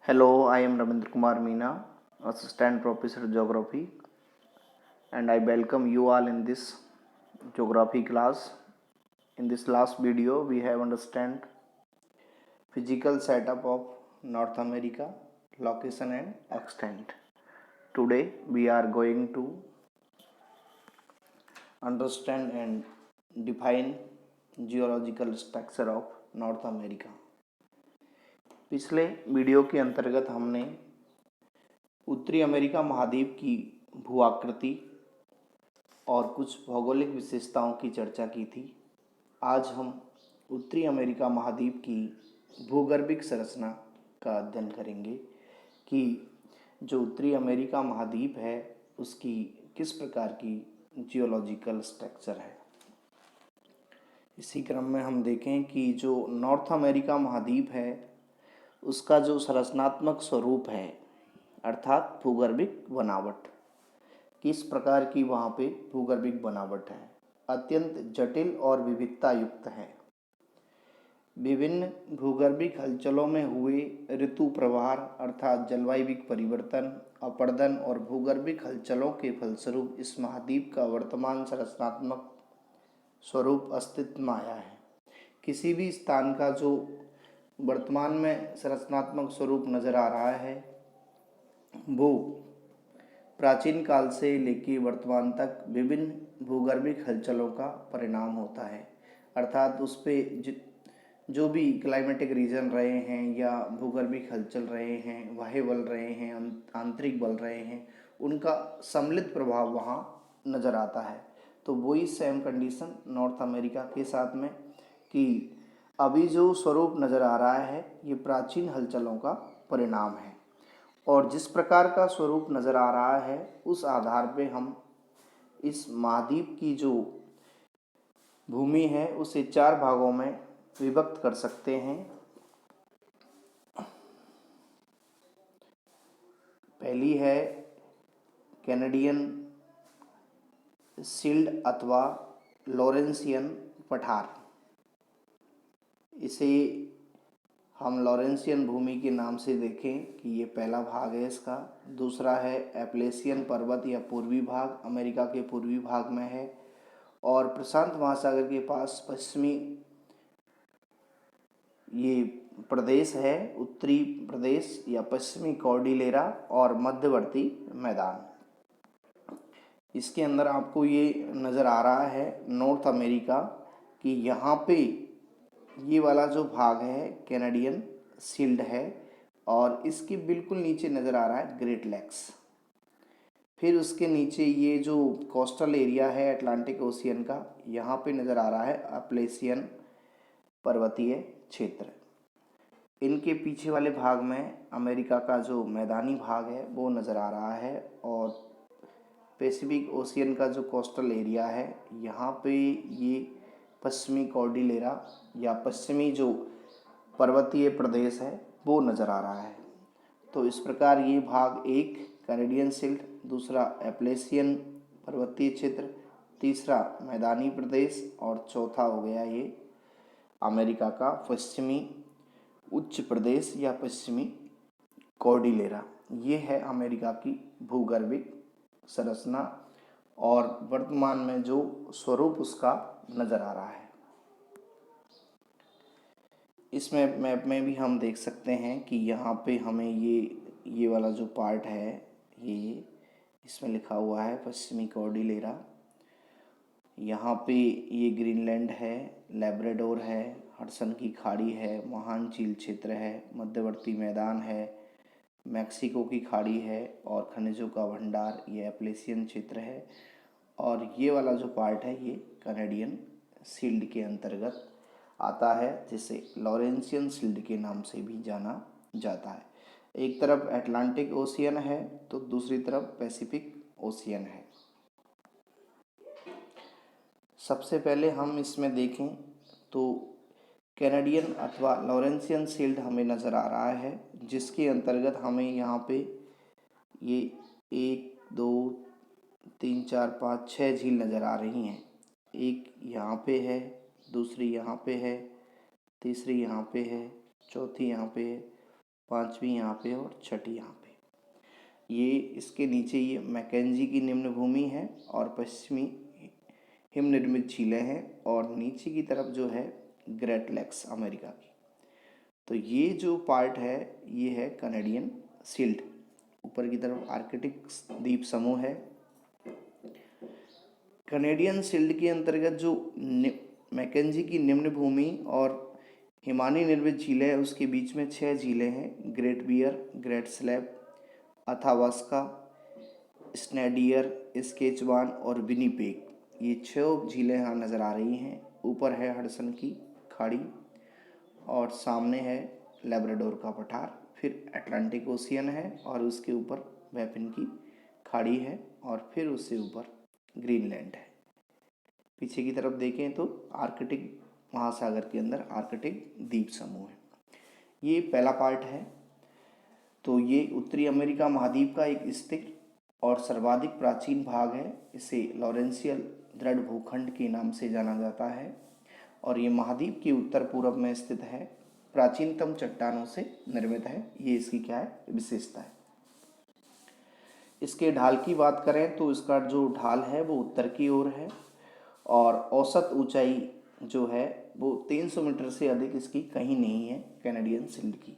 Hello, I am Ravindra Kumar Meena, Assistant Professor Geography, and I welcome you all in this geography class. In this last video, we have understand physical setup of North America, location and extent. Today, we are going to understand and define geological structure of North America. पिछले video के अंतर्गत हमने उत्तरी America महाद्वीप की भू आकृति और कुछ भौगोलिक विशेषताओं की चर्चा की थी। आज हम उत्तरी अमेरिका महाद्वीप की भूगर्भिक संरचना का अध्ययन करेंगे कि जो उत्तरी अमेरिका महाद्वीप है उसकी किस प्रकार की जियोलॉजिकल स्ट्रक्चर है। इसी क्रम में हम देखें कि जो नॉर्थ अमेरिका महाद्वीप है उसका जो संरचनात्मक स्वरूप है अर्थात भूगर्भिक बनावट, किस प्रकार की वहाँ पे भूगर्भिक बनावट है, अत्यंत जटिल और विविधता युक्त है। विभिन्न भूगर्भिक हलचलों में हुए ऋतु प्रवाह अर्थात जलवायु परिवर्तन, अपरदन और भूगर्भिक हलचलों के फलस्वरूप इस महाद्वीप का वर्तमान संरचनात्मक स्वरूप अस्तित्व में आया है। किसी भी स्थान का जो वर्तमान में संरचनात्मक स्वरूप नज़र आ रहा है वो प्राचीन काल से लेकर वर्तमान तक विभिन्न भूगर्भिक हलचलों का परिणाम होता है। अर्थात उस पर जो भी क्लाइमेटिक रीजन रहे हैं या भूगर्भिक हलचल रहे हैं, बाह्य बल रहे हैं, आंतरिक बल रहे हैं, उनका सम्मिलित प्रभाव वहाँ नज़र आता है। तो वही सेम कंडीशन नॉर्थ अमेरिका के साथ में कि अभी जो स्वरूप नज़र आ रहा है ये प्राचीन हलचलों का परिणाम है और जिस प्रकार का स्वरूप नज़र आ रहा है उस आधार पे हम इस महाद्वीप की जो भूमि है उसे 4 भागों में विभक्त कर सकते हैं। पहली है कैनेडियन शील्ड अथवा लॉरेंसियन पठार, इसे हम लॉरेंसियन भूमि के नाम से देखें कि ये पहला भाग है इसका। दूसरा है एप्लेसियन पर्वत या पूर्वी भाग, अमेरिका के पूर्वी भाग में है और प्रशांत महासागर के पास पश्चिमी ये प्रदेश है, उत्तरी प्रदेश या पश्चिमी कॉर्डिलेरा और मध्यवर्ती मैदान। इसके अंदर आपको ये नज़र आ रहा है नॉर्थ अमेरिका कि यहाँ पे ये वाला जो भाग है कैनेडियन शील्ड है और इसके बिल्कुल नीचे नज़र आ रहा है ग्रेट लेक्स। फिर उसके नीचे ये जो कोस्टल एरिया है अटलांटिक ओशियन का, यहाँ पे नज़र आ रहा है अपलेशियन पर्वतीय क्षेत्र। इनके पीछे वाले भाग में अमेरिका का जो मैदानी भाग है वो नज़र आ रहा है और पैसिफिक ओशियन का जो कोस्टल एरिया है यहाँ पे ये पश्चिमी कॉर्डिलेरा या पश्चिमी जो पर्वतीय प्रदेश है वो नज़र आ रहा है। तो इस प्रकार ये भाग एक कैनेडियन शील्ड, दूसरा एप्लेशियन पर्वतीय क्षेत्र, तीसरा मैदानी प्रदेश और चौथा हो गया ये अमेरिका का पश्चिमी उच्च प्रदेश या पश्चिमी कॉर्डिलेरा। ये है अमेरिका की भूगर्भिक संरचना और वर्तमान में जो स्वरूप उसका नज़र आ रहा है। इसमें मैप में भी हम देख सकते हैं कि यहाँ पे हमें ये वाला जो पार्ट है ये इसमें लिखा हुआ है पश्चिमी कॉर्डिलेरा। यहाँ पे ये ग्रीनलैंड है, लैब्राडोर है, हडसन की खाड़ी है, महान झील क्षेत्र है, मध्यवर्ती मैदान है, मैक्सिको की खाड़ी है और खनिजों का भंडार ये एप्लेशियन क्षेत्र है और ये वाला जो पार्ट है ये कैनेडियन शील्ड के अंतर्गत आता है जिसे लॉरेंसियन शील्ड के नाम से भी जाना जाता है। एक तरफ अटलांटिक ओशियन है तो दूसरी तरफ पैसिफिक ओशियन है। सबसे पहले हम इसमें देखें तो कैनेडियन अथवा लॉरेंसियन शील्ड हमें नज़र आ रहा है जिसके अंतर्गत हमें यहाँ पे ये 1 2 3 4 5 6 झील नज़र आ रही हैं। एक यहाँ पे है, दूसरी यहाँ पे है, तीसरी यहाँ पे है, चौथी यहाँ पे है, 5वीं यहाँ पे और 6ठी यहाँ पे। ये इसके नीचे ये मैकेंजी की निम्न भूमि है और पश्चिमी हिम निर्मित झीलें हैं, और नीचे की तरफ जो है ग्रेट लेक्स अमेरिका की। तो ये जो पार्ट है ये है कनेडियन शील्ड। ऊपर की तरफ आर्कटिक द्वीप समूह है। कनेडियन शील्ड के अंतर्गत जो मैकेंजी की निम्न भूमि और हिमानी निर्मित झीलें है, उसके बीच में 6 झीलें हैं। Great Bear, Great Slave, Athabasca, स्नेडियर, स्केचवान और विनीपेग, ये 6 झीलें यहाँ नज़र आ रही हैं। ऊपर है हडसन की खाड़ी और सामने है लेब्राडोर का पठार, फिर अटलांटिक ओशियन है और उसके ऊपर बैफिन की खाड़ी है और फिर उससे ऊपर ग्रीनलैंड है। पीछे की तरफ देखें तो आर्कटिक महासागर के अंदर आर्कटिक द्वीप समूह है। ये पहला पार्ट है। तो ये उत्तरी अमेरिका महाद्वीप का एक स्थिर और सर्वाधिक प्राचीन भाग है। इसे लॉरेंशियल दृढ़ भूखंड के नाम से जाना जाता है और ये महाद्वीप के उत्तर पूर्व में स्थित है। प्राचीनतम चट्टानों से निर्मित है। ये इसकी क्या है, विशेषता है। इसके ढाल की बात करें तो इसका जो ढाल है वो उत्तर की ओर है और औसत ऊंचाई जो है वो 300 मीटर से अधिक इसकी कहीं नहीं है कैनेडियन शील्ड की।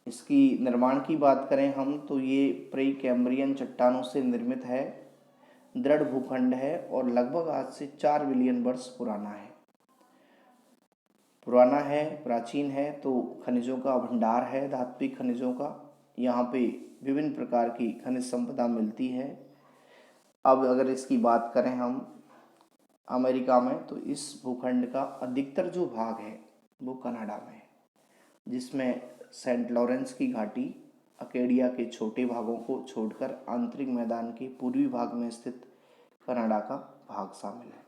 इसकी निर्माण की बात करें हम तो ये प्री कैम्ब्रियन चट्टानों से निर्मित है, दृढ़ भूखंड है और लगभग आज से 4 बिलियन वर्ष पुराना है, प्राचीन है। तो खनिजों का भंडार है, धात्विक खनिजों का। यहाँ पे विभिन्न प्रकार की खनिज संपदा मिलती है। अब अगर इसकी बात करें हम अमेरिका में, तो इस भूखंड का अधिकतर जो भाग है वो कनाडा में है, जिसमें सेंट लॉरेंस की घाटी, अकेडिया के छोटे भागों को छोड़कर आंतरिक मैदान के पूर्वी भाग में स्थित कनाडा का भाग शामिल है।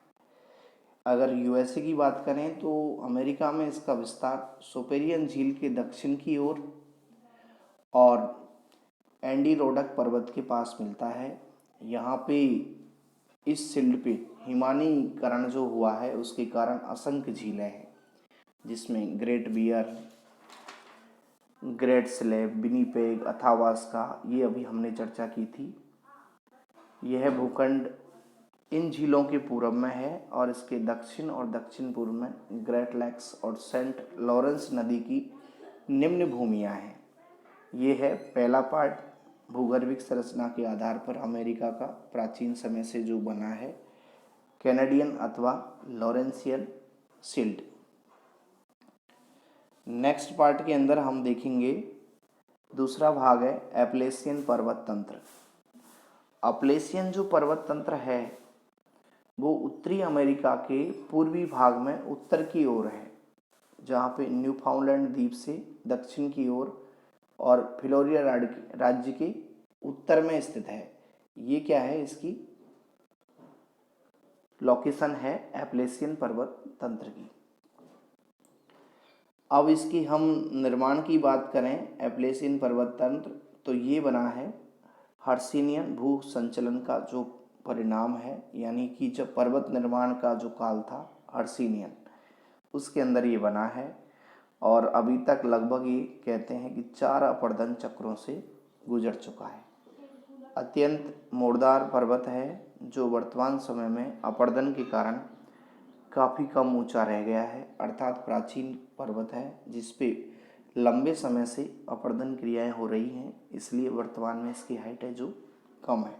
अगर यूएसए की बात करें तो अमेरिका में इसका विस्तार सुपेरियन झील के दक्षिण की ओर और एंडीरोडक पर्वत के पास मिलता है। यहाँ पे इस शील्ड पे हिमानीकरण जो हुआ है उसके कारण असंख्य झीलें हैं, जिसमें Great Bear, Great Slave, Winnipeg, Athabasca, ये अभी हमने चर्चा की थी। यह भूखंड इन झीलों के पूर्व में है और इसके दक्षिण और दक्षिण पूर्व में ग्रेट लेक्स और सेंट लॉरेंस नदी की निम्न भूमियाँ हैं। ये है पहला पार्ट, भूगर्भिक संरचना के आधार पर अमेरिका का प्राचीन समय से जो बना है कैनेडियन अथवा लॉरेंशियन शील्ड। नेक्स्ट पार्ट के अंदर हम देखेंगे दूसरा भाग है एपलेशियन पर्वत तंत्र। अपलेशियन जो पर्वत तंत्र है वो उत्तरी अमेरिका के पूर्वी भाग में उत्तर की ओर है, जहाँ पे न्यूफाउंडलैंड द्वीप से दक्षिण की ओर और फ्लोरिडा राज्य के उत्तर में स्थित है। ये क्या है, इसकी लोकेशन है एपलेशियन पर्वत तंत्र की। अब इसकी हम निर्माण की बात करें एपलेशियन पर्वत तंत्र, तो ये बना है हर्सिनियन भू संचलन का जो परिणाम है, यानी कि जब पर्वत निर्माण का जो काल था हर्सिनियन, उसके अंदर ये बना है और अभी तक लगभग ये कहते हैं कि 4 अपर्दन चक्रों से गुजर चुका है। अत्यंत मोड़दार पर्वत है जो वर्तमान समय में अपर्दन के कारण काफ़ी कम ऊंचा रह गया है, अर्थात प्राचीन पर्वत है जिस पे लंबे समय से अपर्दन क्रियाएं हो रही हैं, इसलिए वर्तमान में इसकी हाइट है जो कम है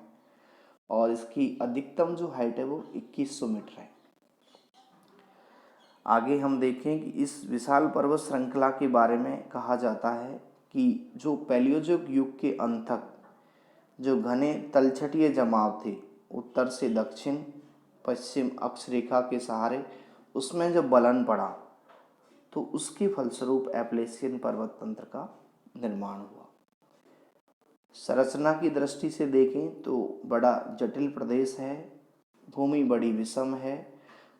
और इसकी अधिकतम जो हाइट है वो 2100 मीटर है। आगे हम देखें कि इस विशाल पर्वत श्रृंखला के बारे में कहा जाता है कि जो पैलियोजोइक युग के अंत तक जो घने तलछटीय जमाव थे उत्तर से दक्षिण पश्चिम अक्षरेखा के सहारे, उसमें जब बलन पड़ा तो उसके फलस्वरूप एपलेशियन पर्वत तंत्र का निर्माण हुआ। संरचना की दृष्टि से देखें तो बड़ा जटिल प्रदेश है, भूमि बड़ी विषम है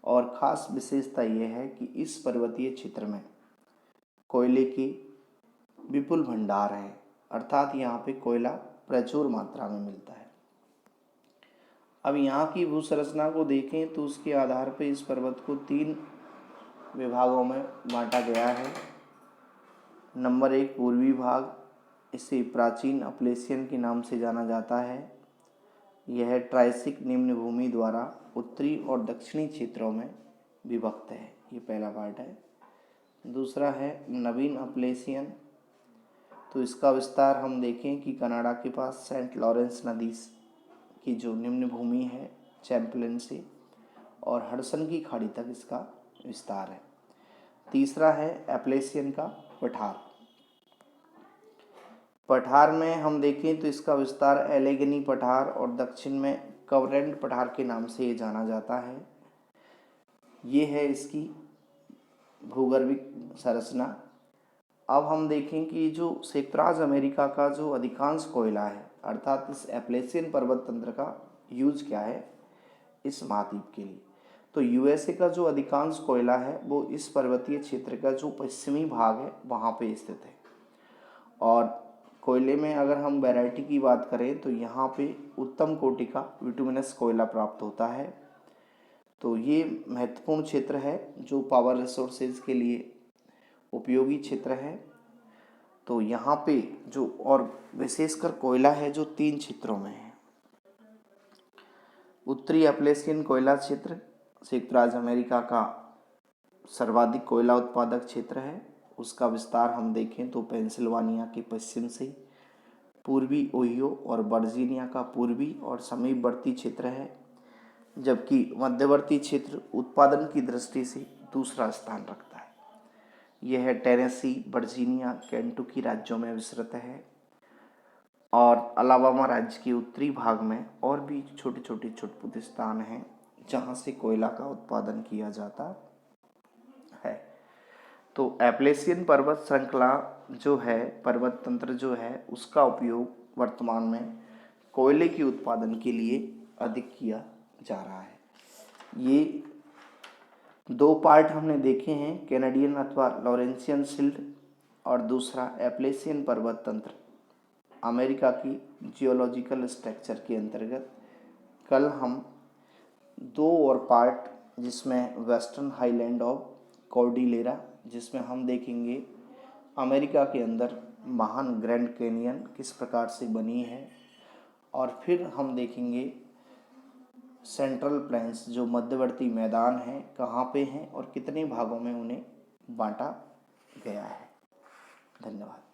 और ख़ास विशेषता यह है कि इस पर्वतीय क्षेत्र में कोयले की विपुल भंडार है, अर्थात यहाँ पे कोयला प्रचुर मात्रा में मिलता है। अब यहाँ की भू संरचना को देखें तो उसके आधार पर इस पर्वत को 3 विभागों में बांटा गया है। नंबर 1 पूर्वी भाग, इसे प्राचीन अपलेशियन के नाम से जाना जाता है। यह ट्राइसिक निम्न भूमि द्वारा उत्तरी और दक्षिणी क्षेत्रों में विभक्त है। ये पहला पार्ट है। दूसरा है नवीन अपलेशियन, तो इसका विस्तार हम देखें कि कनाडा के पास सेंट लॉरेंस नदी की जो निम्न भूमि है चैम्पलिन से और हडसन की खाड़ी तक इसका विस्तार है। तीसरा है एप्लेशियन का पठार। पठार में हम देखें तो इसका विस्तार एलेगनी पठार और दक्षिण में कवरेंड पठार के नाम से ये जाना जाता है। ये है इसकी भूगर्भिक संरचना। अब हम देखें कि जो संयुक्त अमेरिका का जो अधिकांश कोयला है, अर्थात इस एप्लेशियन पर्वत तंत्र का यूज क्या है इस महाद्वीप के लिए, तो यूएसए का जो अधिकांश कोयला है वो इस पर्वतीय क्षेत्र का जो पश्चिमी भाग है वहाँ पे स्थित है। और कोयले में अगर हम वैरायटी की बात करें तो यहाँ पे उत्तम कोटि का विटुमिनस कोयला प्राप्त होता है। तो ये महत्वपूर्ण क्षेत्र है जो पावर रिसोर्सेज के लिए उपयोगी क्षेत्र है। तो यहाँ पे जो और विशेषकर कोयला है जो 3 क्षेत्रों में है। उत्तरी एप्लेशियन कोयला क्षेत्र संयुक्त राज्य अमेरिका का सर्वाधिक कोयला उत्पादक क्षेत्र है। उसका विस्तार हम देखें तो पेंसिल्वानिया के पश्चिम से पूर्वी ओहियो और वर्जीनिया का पूर्वी और समीपवर्ती क्षेत्र है, जबकि मध्यवर्ती क्षेत्र उत्पादन की दृष्टि से दूसरा स्थान रखता है। यह टेनेसी, वर्जीनिया, केंटुकी राज्यों में विस्तृत है और अलाबामा राज्य के उत्तरी भाग में और भी छोटे छोटे छुटपुट स्थान हैं जहाँ से कोयला का उत्पादन किया जाता है। तो एप्लेशियन पर्वत श्रृंखला जो है, पर्वत तंत्र जो है, उसका उपयोग वर्तमान में कोयले के उत्पादन के लिए अधिक किया जा रहा है। ये 2 पार्ट हमने देखे हैं, कैनेडियन अथवा लॉरेंसियन सिल्ट और दूसरा एप्लेशियन पर्वत तंत्र अमेरिका की जियोलॉजिकल स्ट्रक्चर के अंतर्गत। कल हम 2 और पार्ट जिसमें वेस्टर्न हाईलैंड ऑफ कॉर्डिलेरा, जिसमें हम देखेंगे अमेरिका के अंदर महान ग्रैंड कैनियन किस प्रकार से बनी है, और फिर हम देखेंगे सेंट्रल प्लेन्स जो मध्यवर्ती मैदान हैं कहाँ पे हैं और कितने भागों में उन्हें बांटा गया है। धन्यवाद।